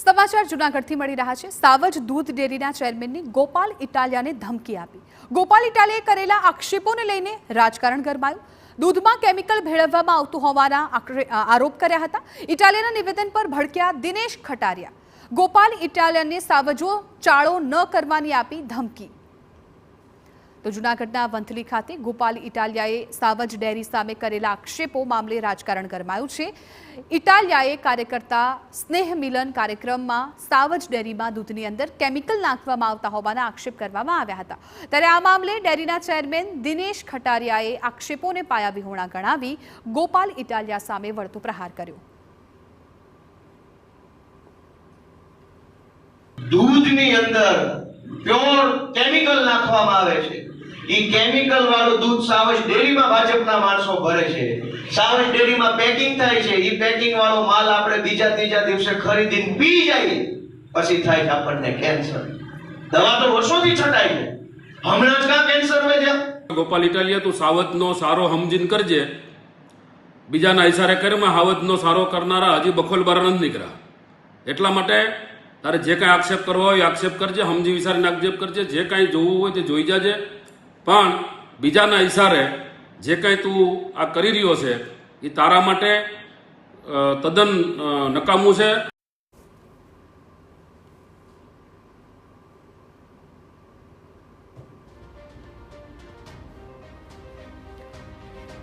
સમાચાર જૂનાગઢથી મળી રહ્યા છે। સાવજ દૂધ ડેરીના ચેરમેનની ગોપાલ ઇટાલિયાને ધમકી આપી। ગોપાલ ઇટાલિયાએ કરેલા આક્ષેપોને લઈને રાજકારણ ગરમાયું। દૂધમાં કેમિકલ ભેળવવામાં આવતું હોવાના આરોપ કર્યા હતા। ઇટાલિયાના નિવેદન પર ભડક્યા દિનેશ ખટારિયા। ગોપાલ ઇટાલિયાને સાવજો ચાળો ન કરવાની આપી ધમકી। તો જૂનાગઢના વંથલી ખાતે ગોપાલ ઇટાલિયાએ સાવજ ડેરી સામે કરેલા આક્ષેપો મામલે રાજકારણ ગરમાયું છે। ઇટાલિયાએ કાર્યકર્તા સ્નેહ મિલન કાર્યક્રમમાં સાવજ ડેરીમાં દૂધની અંદર કેમિકલ નાખવામાં આવતા હોવાના આક્ષેપ કરવામાં આવ્યા હતા। ત્યારે આ મામલે ડેરીના ચેરમેન દિનેશ ખટારિયાએ આક્ષેપોને પાયાવિહોણા ગણાવી ગોપાલ ઇટાલિયા સામે વળતો પ્રહાર કર્યો। દૂધની અંદર પ્યોર કેમિકલ નાખવામાં આવે છે। ઈ કેમિકલ વાળું દૂધ સાવજ ડેરીમાં ભાજપના માણસો ભરે છે। સાવજ ડેરીમાં પેકિંગ થાય છે। ઈ પેકિંગ વાળો માલ આપણે બીજા ત્રીજા દિવસે ખરીદીને પી જાય પછી થાય છે આપણને કેન્સર। દવા તો વર્ષોથી છટાય છે, હમણાં જ કા કેન્સર વધ્યા। ગોપાલ ઇટાલિયા તું સાવજનો સારો સમજીન કરજે, બીજાના ઈશારે કરમાં સાવજનો સારો કરનારા હજી બખોલ બાર નથી નીકળ્યા। એટલા માટે તારે જે કાંઈ આક્ષેપ કરવો હોય આક્ષેપ કરજે, સમજી વિચારીને આક્ષેપ કરજે, જે કાંઈ જોવું હોય તે જોઈ જાજે। પણ બીજાના ઈશારે જે કાંઈ તું આ કરી રહ્યો છે એ તારા માટે તદ્દન નકામું છે।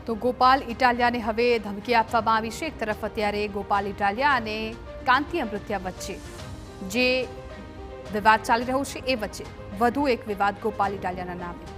તો ગોપાલ ઇટાલિયાને હવે ધમકી આપવામાં આવી છે। એક તરફ અત્યારે ગોપાલ ઇટાલિયા અને કાંતિ અમૃત્યા વચ્ચે જે વિવાદ ચાલી રહ્યો છે એ વચ્ચે વધુ એક વિવાદ ગોપાલ ઇટાલિયાના નામે।